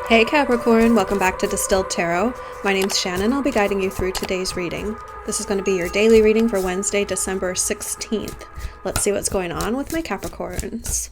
Hey Capricorn, welcome back to Distilled Tarot. My name's Shannon. I'll be guiding you through today's reading. This is going to be your daily reading for Wednesday, December 16th. Let's see what's going on with my Capricorns.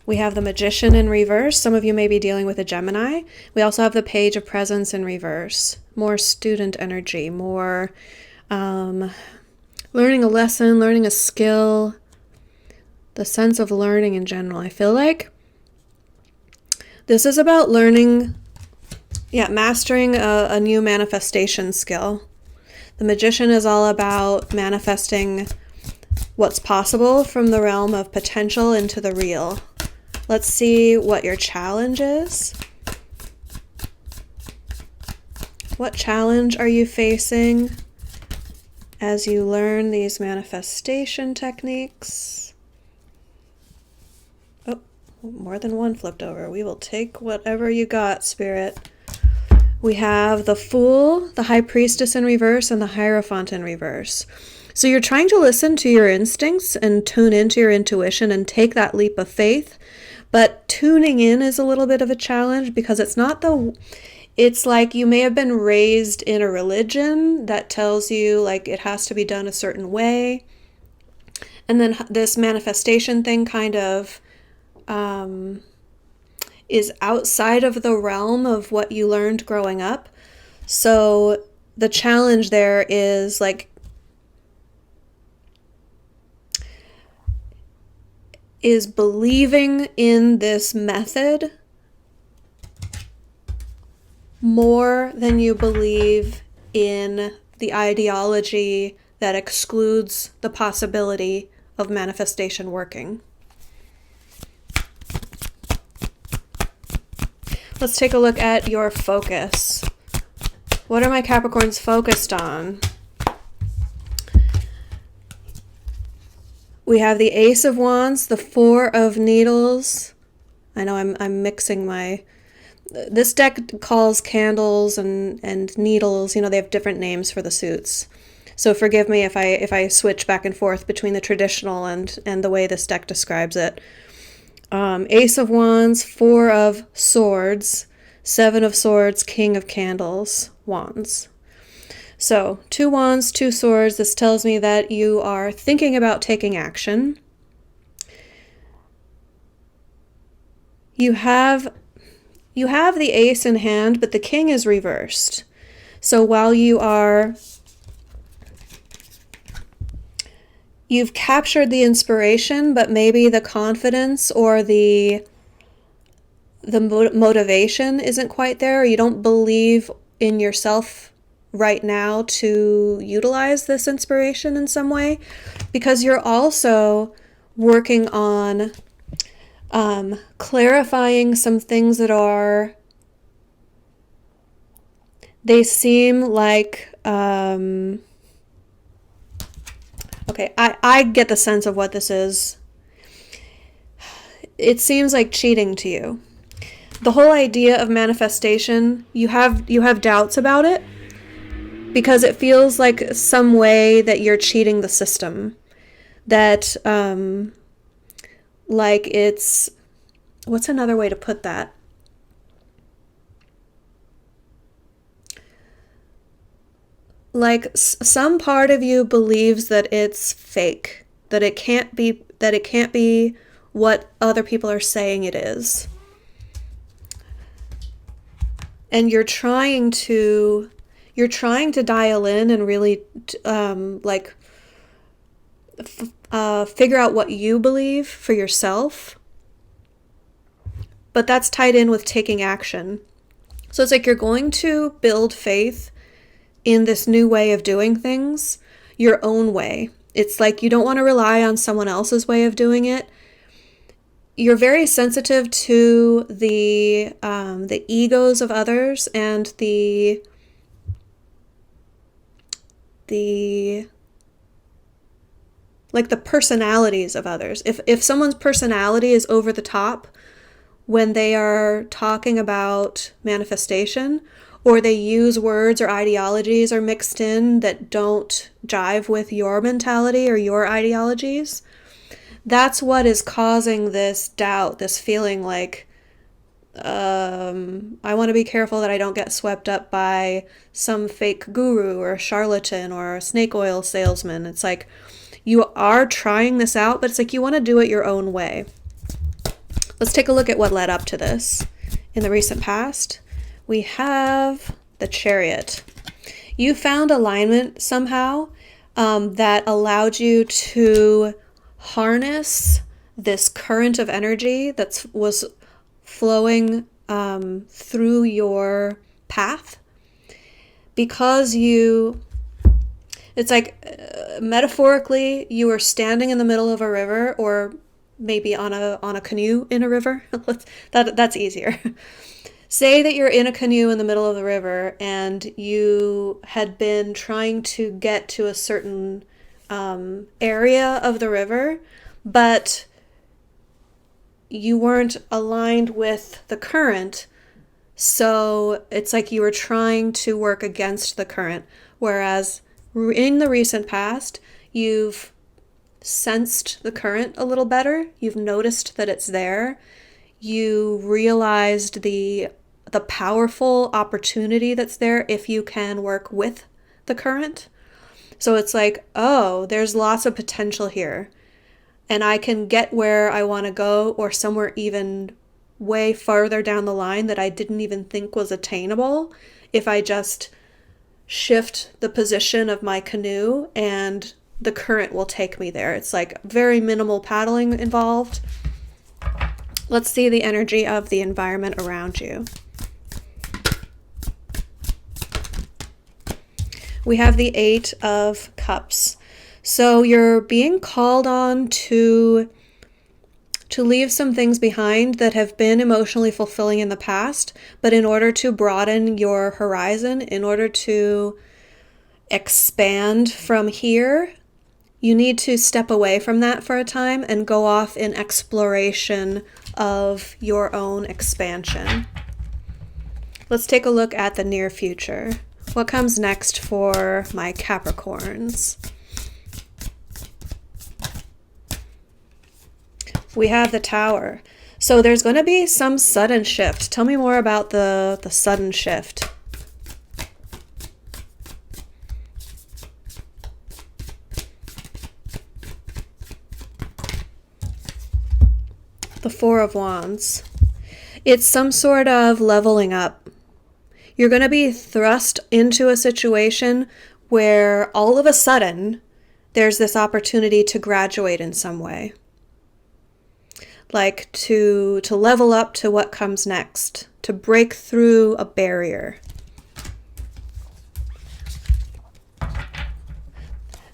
We have the Magician in reverse. Some of you may be dealing with a Gemini. We also have the Page of Presents in reverse. More student energy, more learning a lesson, learning a skill, the sense of learning in general. I feel like this is about learning, mastering a new manifestation skill. The Magician is all about manifesting what's possible from the realm of potential into the real. Let's see what your challenge is. What challenge are you facing as you learn these manifestation techniques? More than one flipped over. We will take whatever you got, Spirit. We have the Fool, the High Priestess in reverse, and the Hierophant in reverse. So you're trying to listen to your instincts and tune into your intuition and take that leap of faith. But tuning in is a little bit of a challenge because it's like you may have been raised in a religion that tells you like it has to be done a certain way. And then this manifestation thing kind of is outside of the realm of what you learned growing up. So the challenge there is believing in this method more than you believe in the ideology that excludes the possibility of manifestation working. Let's take a look at your focus. What are my Capricorns focused on? We have the Ace of Wands, the Four of Needles. I know I'm mixing this deck calls candles and needles, they have different names for the suits. So forgive me if I switch back and forth between the traditional and the way this deck describes it. Ace of Wands, Four of Swords, Seven of Swords, King of Candles, Wands. So, 2 Wands, 2 Swords. This tells me that you are thinking about taking action. You have the Ace in hand, but the King is reversed. So while you've captured the inspiration, but maybe the confidence or the motivation isn't quite there, or you don't believe in yourself right now to utilize this inspiration in some way, because you're also working on clarifying some things that they seem like okay, I get the sense of what this is. It seems like cheating to you. The whole idea of manifestation, you have doubts about it because it feels like some way that you're cheating the system. That, what's another way to put that? Like some part of you believes that it's fake, that it can't be what other people are saying it is. And you're trying to dial in and really figure out what you believe for yourself. But that's tied in with taking action. So it's like you're going to build faith in this new way of doing things, your own way. It's like you don't want to rely on someone else's way of doing it. You're very sensitive to the egos of others and the personalities of others. If someone's personality is over the top when they are talking about manifestation, or they use words or ideologies are mixed in that don't jive with your mentality or your ideologies, that's what is causing this doubt, this feeling like I want to be careful that I don't get swept up by some fake guru or charlatan or snake oil salesman. It's like you are trying this out, but it's like you want to do it your own way. Let's take a look at what led up to this. In the recent past, we have the Chariot. You found alignment somehow that allowed you to harness this current of energy that was flowing through your path, because it's like metaphorically you were standing in the middle of a river, or maybe on a canoe in a river. That's easier. Say that you're in a canoe in the middle of the river and you had been trying to get to a certain area of the river, but you weren't aligned with the current. So it's like you were trying to work against the current. Whereas in the recent past, you've sensed the current a little better. You've noticed that it's there. You realized the powerful opportunity that's there if you can work with the current. So it's like, oh, there's lots of potential here. And I can get where I want to go, or somewhere even way farther down the line that I didn't even think was attainable, if I just shift the position of my canoe and the current will take me there. It's like very minimal paddling involved. Let's see the energy of the environment around you. We have the 8 of Cups. So you're being called on to leave some things behind that have been emotionally fulfilling in the past, but in order to broaden your horizon, in order to expand from here, you need to step away from that for a time and go off in exploration of your own expansion. Let's take a look at the near future. What comes next for my Capricorns? We have the Tower. So there's going to be some sudden shift. Tell me more about the sudden shift. The 4 of Wands. It's some sort of leveling up. You're going to be thrust into a situation where all of a sudden there's this opportunity to graduate in some way. Like to level up to what comes next, to break through a barrier.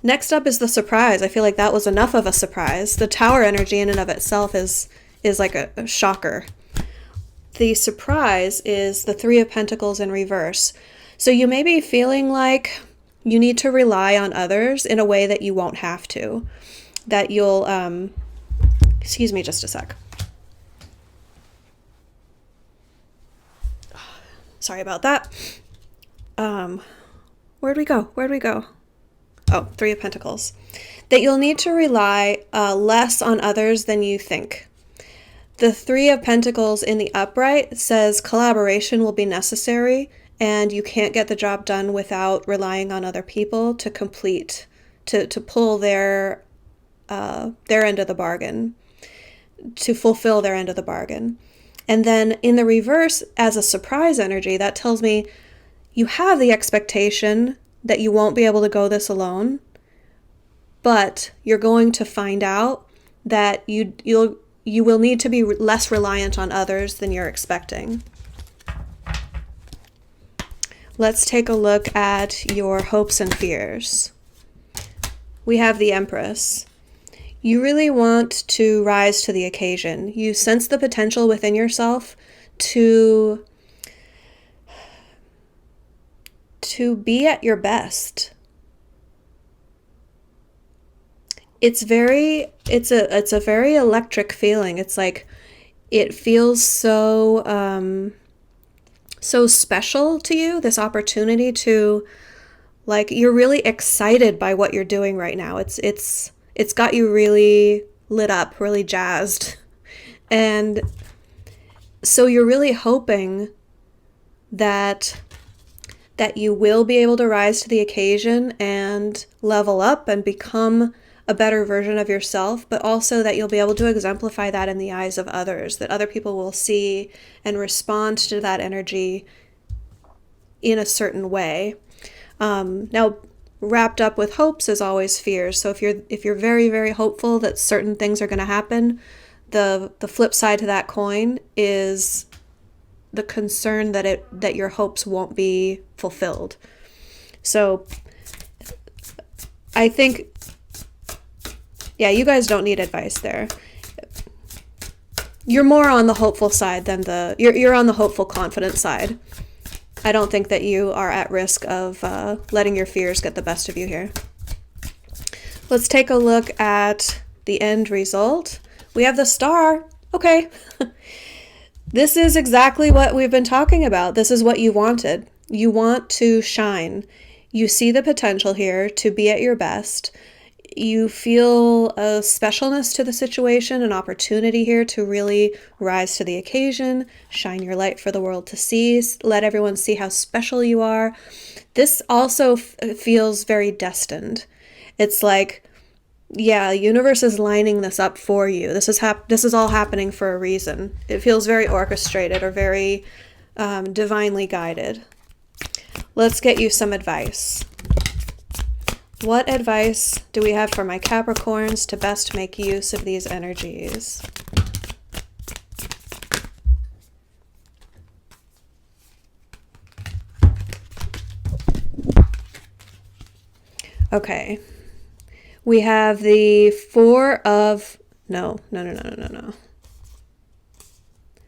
Next up is the surprise. I feel like that was enough of a surprise. The Tower energy in and of itself is like a shocker. The surprise is the 3 of Pentacles in reverse. So you may be feeling like you need to rely on others in a way that you won't have to. That you'll, excuse me just a sec. Sorry about that. Where'd we go? Oh, 3 of Pentacles. That you'll need to rely less on others than you think. The 3 of Pentacles in the upright says collaboration will be necessary, and you can't get the job done without relying on other people to complete, to pull their end of the bargain, to fulfill their end of the bargain. And then in the reverse, as a surprise energy, that tells me you have the expectation that you won't be able to go this alone, but you're going to find out that you will need to be less reliant on others than you're expecting. Let's take a look at your hopes and fears. We have the Empress. You really want to rise to the occasion. You sense the potential within yourself to be at your best. It's a very electric feeling. It's like it feels so special to you, this opportunity to, like, you're really excited by what you're doing right now. It's got you really lit up, really jazzed. And So you're really hoping that you will be able to rise to the occasion and level up and become a better version of yourself, but also that you'll be able to exemplify that in the eyes of others, that other people will see and respond to that energy in a certain way. Now, wrapped up with hopes is always fears. So if you're very, very hopeful that certain things are going to happen, the flip side to that coin is the concern that your hopes won't be fulfilled. So I think, yeah, you guys don't need advice there. You're more on the hopeful side than you're on the hopeful, confident side. I don't think that you are at risk of letting your fears get the best of you here. Let's take a look at the end result. We have the star. Okay. This is exactly what we've been talking about. This is what you wanted. You want to shine. You see the potential here to be at your best. You feel a specialness to the situation, an opportunity here to really rise to the occasion, shine your light for the world to see, let everyone see how special you are. This also feels very destined. It's like, yeah, the universe is lining this up for you. This is all happening for a reason. It feels very orchestrated or very divinely guided. Let's get you some advice. What advice do we have for my Capricorns to best make use of these energies? Okay. We have the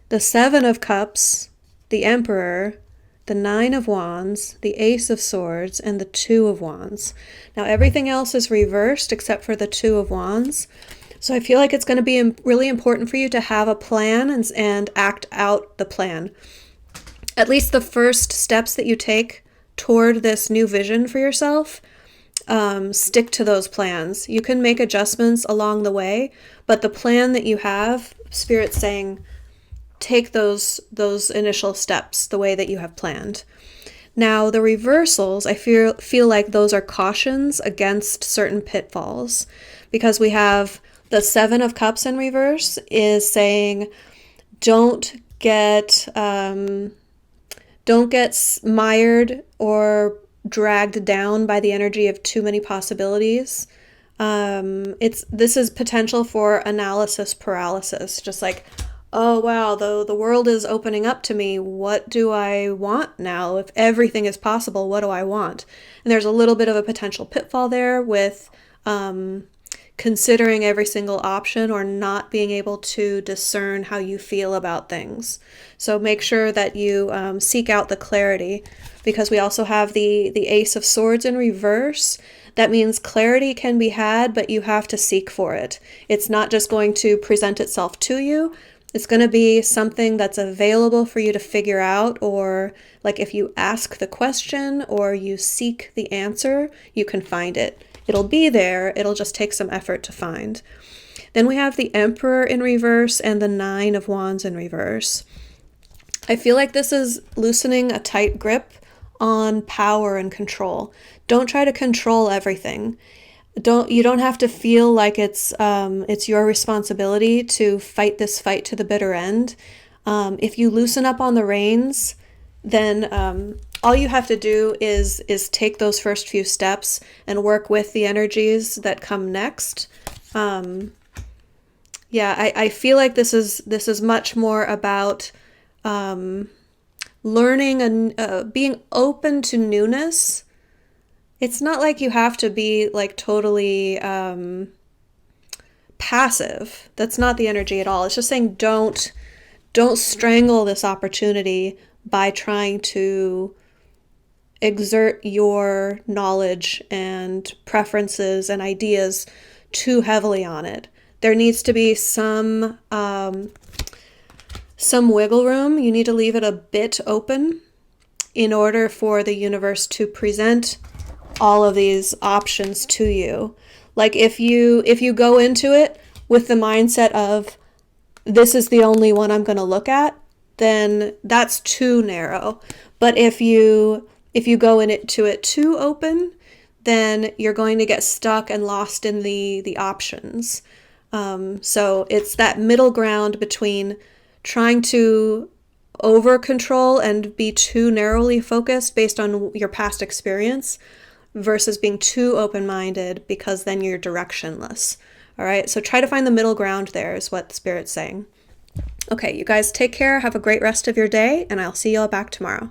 the 7 of Cups, the Emperor, the 9 of Wands, the Ace of Swords, and the 2 of Wands. Now everything else is reversed except for the 2 of Wands. So I feel like it's going to be really important for you to have a plan and act out the plan. At least the first steps that you take toward this new vision for yourself, stick to those plans. You can make adjustments along the way, but the plan that you have, Spirit's saying, take those initial steps the way that you have planned. Now, the reversals, I feel like those are cautions against certain pitfalls, because we have the 7 of Cups in reverse is saying, don't get mired or dragged down by the energy of too many possibilities. This is potential for analysis paralysis, just like, oh wow, the world is opening up to me. What do I want now? If everything is possible, what do I want? And there's a little bit of a potential pitfall there with considering every single option or not being able to discern how you feel about things. So make sure that you seek out the clarity, because we also have the Ace of Swords in reverse. That means clarity can be had, but you have to seek for it. It's not just going to present itself to you. It's going to be something that's available for you to figure out, or like if you ask the question or you seek the answer, you can find it. It'll be there. It'll just take some effort to find. Then we have the Emperor in reverse and the 9 of Wands in reverse. I feel like this is loosening a tight grip on power and control. Don't try to control everything. You don't have to feel like it's your responsibility to fight this fight to the bitter end. If you loosen up on the reins, then all you have to do is take those first few steps and work with the energies that come next. I feel like this is much more about learning and being open to newness. It's not like you have to be like totally passive. That's not the energy at all. It's just saying don't strangle this opportunity by trying to exert your knowledge and preferences and ideas too heavily on it. There needs to be some wiggle room. You need to leave it a bit open in order for the universe to present all of these options to you. Like if you go into it with the mindset of, this is the only one I'm going to look at, then that's too narrow. But if you go into it too open, then you're going to get stuck and lost in the options. So it's that middle ground between trying to over control and be too narrowly focused based on your past experience versus being too open-minded, because then you're directionless. All right, so try to find the middle ground there is what the Spirit's saying. Okay, you guys take care, have a great rest of your day, and I'll see you all back tomorrow.